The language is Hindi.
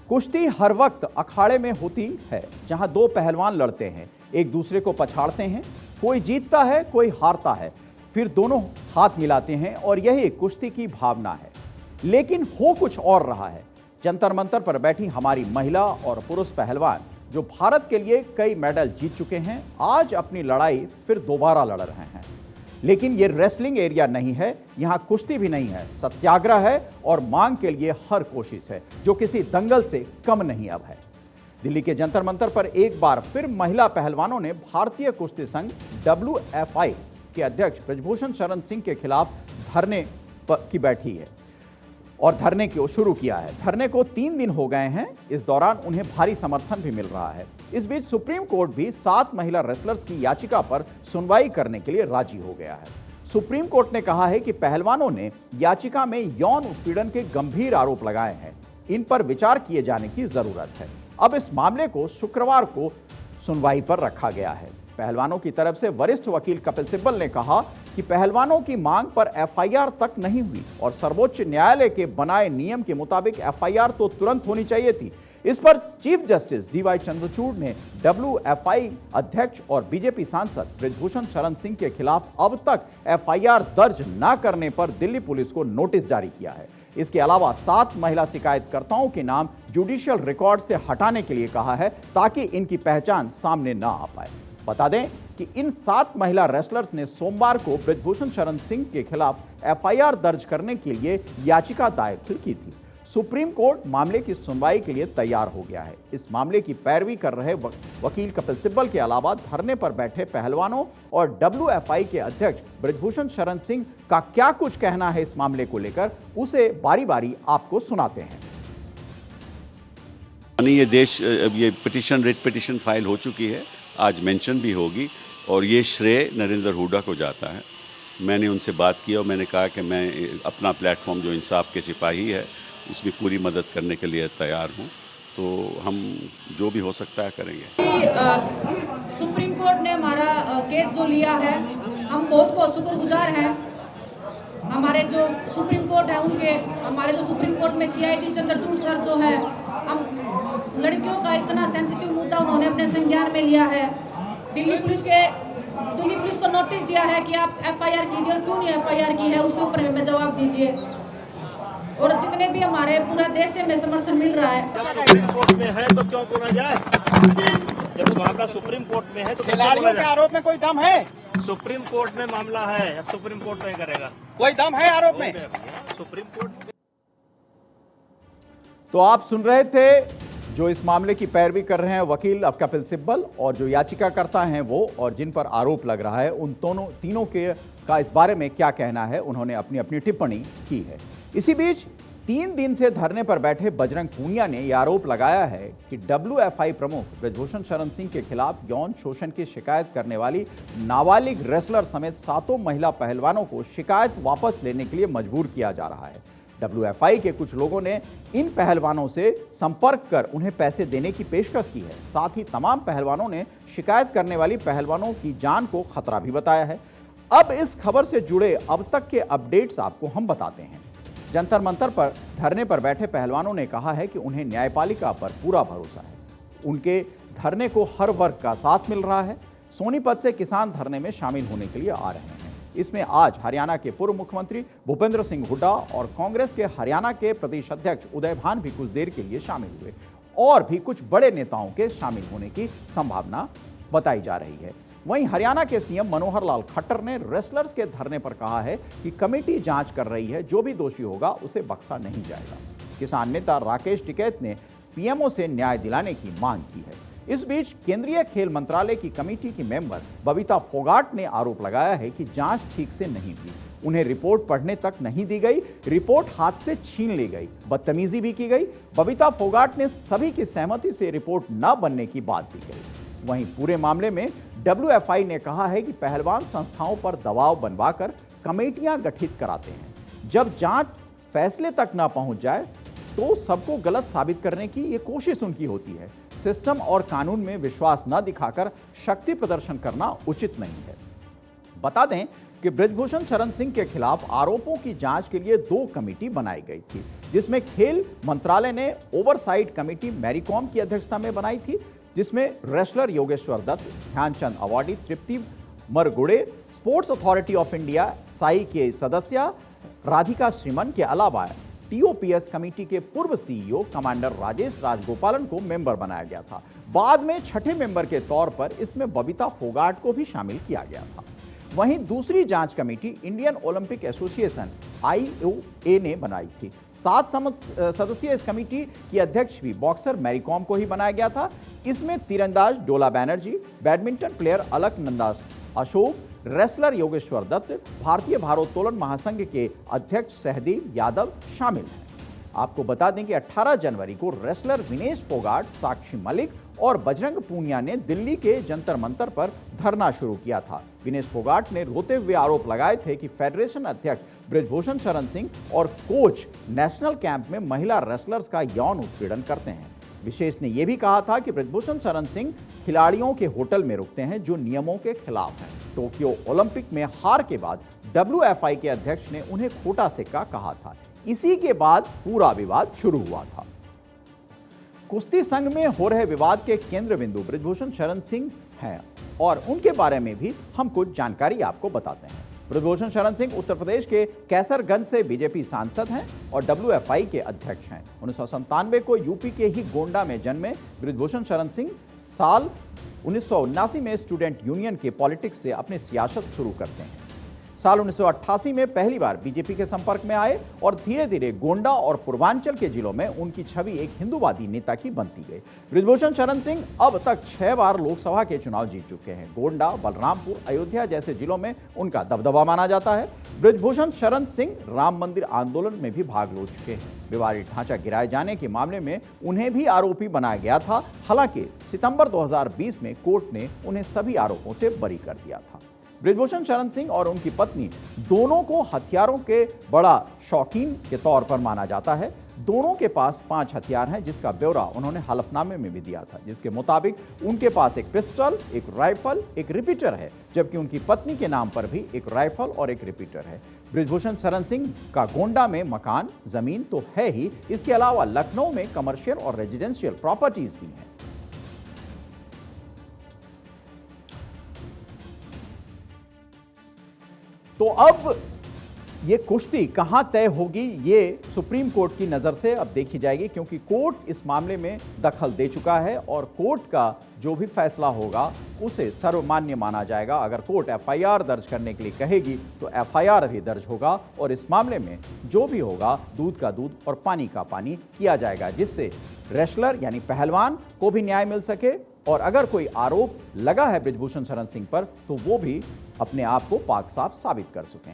कुश्ती हर वक्त अखाड़े में होती है, जहां दो पहलवान लड़ते हैं, एक दूसरे को पछाड़ते हैं, कोई जीतता है कोई हारता है, फिर दोनों हाथ मिलाते हैं और यही कुश्ती की भावना है। लेकिन हो कुछ और रहा है। जंतर मंतर पर बैठी हमारी महिला और पुरुष पहलवान जो भारत के लिए कई मेडल जीत चुके हैं, आज अपनी लड़ाई फिर दोबारा लड़ रहे हैं। लेकिन ये रेसलिंग एरिया नहीं है, यहां कुश्ती भी नहीं है, सत्याग्रह है और मांग के लिए हर कोशिश है, जो किसी दंगल से कम नहीं अब है। दिल्ली के जंतर मंतर पर एक बार फिर महिला पहलवानों ने भारतीय कुश्ती संघ WFI के अध्यक्ष ब्रजभूषण शरण सिंह के खिलाफ धरने की बैठी है और धरने को शुरू किया है। धरने को 3 दिन हो गए हैं। इस दौरान उन्हें भारी समर्थन भी मिल रहा है। इस बीच सुप्रीम कोर्ट भी 7 महिला रेसलर्स की याचिका पर सुनवाई करने के लिए राजी हो गया है। सुप्रीम कोर्ट ने कहा है कि पहलवानों ने याचिका में यौन उत्पीड़न के गंभीर आरोप लगाए हैं, इन पर विचार किए जाने की जरूरत है। अब इस मामले को शुक्रवार को सुनवाई पर रखा गया है। पहलवानों की तरफ से वरिष्ठ वकील कपिल सिब्बल ने कहा कि पहलवानों की मांग पर FIR तक नहीं हुई और सर्वोच्च न्यायालय के बनाए नियम के मुताबिक FIR तो तुरंत होनी चाहिए थी। इस पर चीफ जस्टिस DY चंद्रचूड़ ने WFI अध्यक्ष और BJP सांसद ब्रजभूषण शरण सिंह के खिलाफ अब तक FIR दर्ज न करने पर दिल्ली पुलिस को नोटिस जारी किया है। इसके अलावा 7 महिला शिकायतकर्ताओं के नाम जुडिशियल रिकॉर्ड से हटाने के लिए कहा है, ताकि इनकी पहचान सामने न आ पाए। बता दें कि इन 7 महिला रेसलर्स ने सोमवार को ब्रजभूषण शरण सिंह के खिलाफ FIR दर्ज करने के लिए याचिका दायर की थी। सुप्रीम कोर्ट मामले की सुनवाई के लिए तैयार हो गया है। इस मामले की पैरवी कर रहे वकील कपिल सिब्बल के अलावा धरने पर बैठे पहलवानों और WFI के अध्यक्ष ब्रजभूषण शरण सिंह का क्या कुछ कहना है इस मामले को लेकर, उसे बारी बारी आपको सुनाते हैं। ये रिट पिटीशन फाइल हो चुकी है, आज मेंशन भी होगी और ये श्रेय नरेंद्र हुड्डा को जाता है। मैंने उनसे बात की और मैंने कहा कि मैं अपना प्लेटफॉर्म जो इंसाफ के सिपाही है उसमें पूरी मदद करने के लिए तैयार हूँ, तो हम जो भी हो सकता है करेंगे। सुप्रीम कोर्ट ने हमारा केस जो लिया है, हम बहुत बहुत शुक्रगुजार हैं। हमारे जो सुप्रीम कोर्ट है उनके, हमारे जो सुप्रीम कोर्ट में CID चंद्रचूड़ सर जो है, हम लड़कियों का इतना सेंसिटिव मुद्दा उन्होंने अपने संज्ञान में लिया है। दिल्ली पुलिस को नोटिस दिया है कि आप FIR कीजिए और क्यों नहीं FIR की है उसके ऊपर हमें जवाब दीजिए। और जितने भी हमारे पूरा देश से हमें समर्थन मिल रहा है। सुप्रीम कोर्ट में है तो क्यों बोला जाए? जब मामला सुप्रीम कोर्ट में है तो खिलाड़ियों के आरोप में कोई दम है? सुप्रीम कोर्ट में मामला है, अब सुप्रीम कोर्ट तय करेगा। कोई दम है आरोप में? Supreme court. तो आप सुन रहे थे जो इस मामले की पैरवी कर रहे हैं वकील कपिल सिब्बल, और जो याचिकाकर्ता हैं वो, और जिन पर आरोप लग रहा है उन तीनों के का इस बारे में क्या कहना है, उन्होंने अपनी अपनी टिप्पणी की है। इसी बीच 3 दिन से धरने पर बैठे बजरंग पूनिया ने यह आरोप लगाया है कि WFI प्रमुख ब्रजभूषण शरण सिंह के खिलाफ यौन शोषण की शिकायत करने वाली नाबालिग रेसलर समेत 7 महिला पहलवानों को शिकायत वापस लेने के लिए मजबूर किया जा रहा है। WFI के कुछ लोगों ने इन पहलवानों से संपर्क कर उन्हें पैसे देने की पेशकश की है। साथ ही तमाम पहलवानों ने शिकायत करने वाली पहलवानों की जान को खतरा भी बताया है। अब इस खबर से जुड़े अब तक के अपडेट्स आपको हम बताते हैं। जंतर मंतर पर धरने पर बैठे पहलवानों ने कहा है कि उन्हें न्यायपालिका पर पूरा भरोसा है। उनके धरने को हर वर्ग का साथ मिल रहा है। सोनीपत से किसान धरने में शामिल होने के लिए आ रहे हैं। इसमें आज हरियाणा के पूर्व मुख्यमंत्री भूपेंद्र सिंह हुड्डा और कांग्रेस के हरियाणा के प्रदेश अध्यक्ष उदय भान भी कुछ देर के लिए शामिल हुए और भी कुछ बड़े नेताओं के शामिल होने की संभावना बताई जा रही है। वहीं हरियाणा के CM मनोहर लाल खट्टर ने रेसलर्स के धरने पर कहा है कि कमेटी जांच कर रही है, जो भी दोषी होगा उसे बख्शा नहीं जाएगा। किसान नेता राकेश टिकैत ने PMO से न्याय दिलाने की मांग की है। इस बीच केंद्रीय खेल मंत्रालय की कमेटी की मेंबर बबीता फोगाट ने आरोप लगाया है कि जांच ठीक से नहीं हुई, उन्हें रिपोर्ट पढ़ने तक नहीं दी गई, रिपोर्ट हाथ से छीन ली गई, बदतमीजी भी की गई। बबीता फोगाट ने सभी की सहमति से रिपोर्ट न बनने की बात भी कही। वहीं पूरे मामले में WFI ने कहा है कि पहलवान संस्थाओं पर दबाव बनवाकर कमेटियां गठित कराते हैं। जब जांच फैसले तक न पहुंच जाए तो सबको गलत साबित करने की ये कोशिश उनकी होती है। सिस्टम और कानून में विश्वास न दिखाकर शक्ति प्रदर्शन करना उचित नहीं है। बता दें कि बृजभूषण शरण सिंह के खिलाफ आरोपों की जांच के लिए 2 कमेटी बनाई गई थी, जिसमें खेल मंत्रालय ने ओवरसाइट कमेटी मैरीकॉम की अध्यक्षता में बनाई थी, जिसमें wrestler Yogeshwar Dutt, Dhyanchand awardee Tripti मरगुड़े, sports authority of India Sai के सदस्य राधिका श्रीमन के अलावा टीओपीएस कमेटी के पूर्व सीईओ कमांडर राजेश राजगोपालन को मेंबर बनाया गया था। बाद में छठे मेंबर के तौर पर इसमें बबीता फोगाट को भी शामिल किया गया था। वहीं दूसरी जांच committee Indian Olympic association IOA ने बनाई थी। 7 सदस्यीय इस कमेटी की अध्यक्ष भी बॉक्सर मैरीकॉम को ही बनाया गया था। इसमें तीरंदाज Dola Banerjee, badminton player Alaknanda Ashok, wrestler Yogeshwar Dutt, भारतीय भारोत्तोलन महासंघ के अध्यक्ष सहदेव यादव शामिल हैं। आपको बता दें कि 18 जनवरी को रेसलर विनेश फोगाट, साक्षी मलिक और बजरंग पूनिया ने दिल्ली के जंतर मंतर पर धरना शुरू किया था। विनेश फोगाट ने रोते हुए आरोप लगाए थे कि फेडरेशन अध्यक्ष बृजभूषण शरण सिंह और कोच नेशनल कैंप में महिला रेसलर्स का यौन उत्पीड़न करते हैं। विशेष ने यह भी कहा था कि बृजभूषण शरण सिंह खिलाड़ियों के होटल में रुकते हैं जो नियमों के खिलाफ हैं। टोक्यो ओलंपिक में हार के बाद WFI के अध्यक्ष ने उन्हें खोटा सिक्का कहा था। इसी के बाद पूरा विवाद शुरू हुआ था। कुश्ती संघ में हो रहे विवाद के केंद्र बिंदु बृजभूषण शरण सिंह हैं और उनके बारे में भी हम कुछ जानकारी आपको बताते हैं। बृजभूषण शरण सिंह उत्तर प्रदेश के कैसरगंज से बीजेपी सांसद हैं और WFI के अध्यक्ष हैं। 1997 को यूपी के ही गोंडा में जन्मे बृजभूषण शरण सिंह साल 1979 में स्टूडेंट यूनियन के पॉलिटिक्स से अपनी सियासत शुरू करते हैं। साल 1988 में पहली बार बीजेपी के संपर्क में आए और धीरे धीरे गोंडा और पूर्वांचल के जिलों में उनकी छवि एक हिंदूवादी नेता की बनती गई। बृजभूषण शरण सिंह अब तक 6 बार लोकसभा के चुनाव जीत चुके हैं। गोंडा, बलरामपुर, अयोध्या जैसे जिलों में उनका दबदबा माना जाता है। बृजभूषण शरण सिंह राम मंदिर आंदोलन में भी भाग ले चुके हैं। विवादित ढांचा गिराए जाने के मामले में उन्हें भी आरोपी बनाया गया था। हालांकि सितंबर 2020 में कोर्ट ने उन्हें सभी आरोपों से बरी कर दिया था। बृजभूषण शरण सिंह और उनकी पत्नी दोनों को हथियारों के बड़ा शौकीन के तौर पर माना जाता है। दोनों के पास 5 हथियार हैं, जिसका ब्यौरा उन्होंने हलफनामे में भी दिया था, जिसके मुताबिक उनके पास एक पिस्टल, एक राइफल, एक रिपीटर है, जबकि उनकी पत्नी के नाम पर भी एक राइफल और एक रिपीटर है। बृजभूषण शरण सिंह का गोंडा में मकान, जमीन तो है ही, इसके अलावा लखनऊ में कमर्शियल और रेजिडेंशियल प्रॉपर्टीज भी हैं। तो अब ये कुश्ती कहां तय होगी, ये सुप्रीम कोर्ट की नज़र से अब देखी जाएगी, क्योंकि कोर्ट इस मामले में दखल दे चुका है और कोर्ट का जो भी फैसला होगा उसे सर्वमान्य माना जाएगा। अगर कोर्ट FIR दर्ज करने के लिए कहेगी तो FIR भी दर्ज होगा और इस मामले में जो भी होगा दूध का दूध और पानी का पानी किया जाएगा, जिससे रेसलर यानी पहलवान को भी न्याय मिल सके और अगर कोई आरोप लगा है बृजभूषण शरण सिंह पर तो वो भी अपने आप को पाक साफ साबित कर सकें।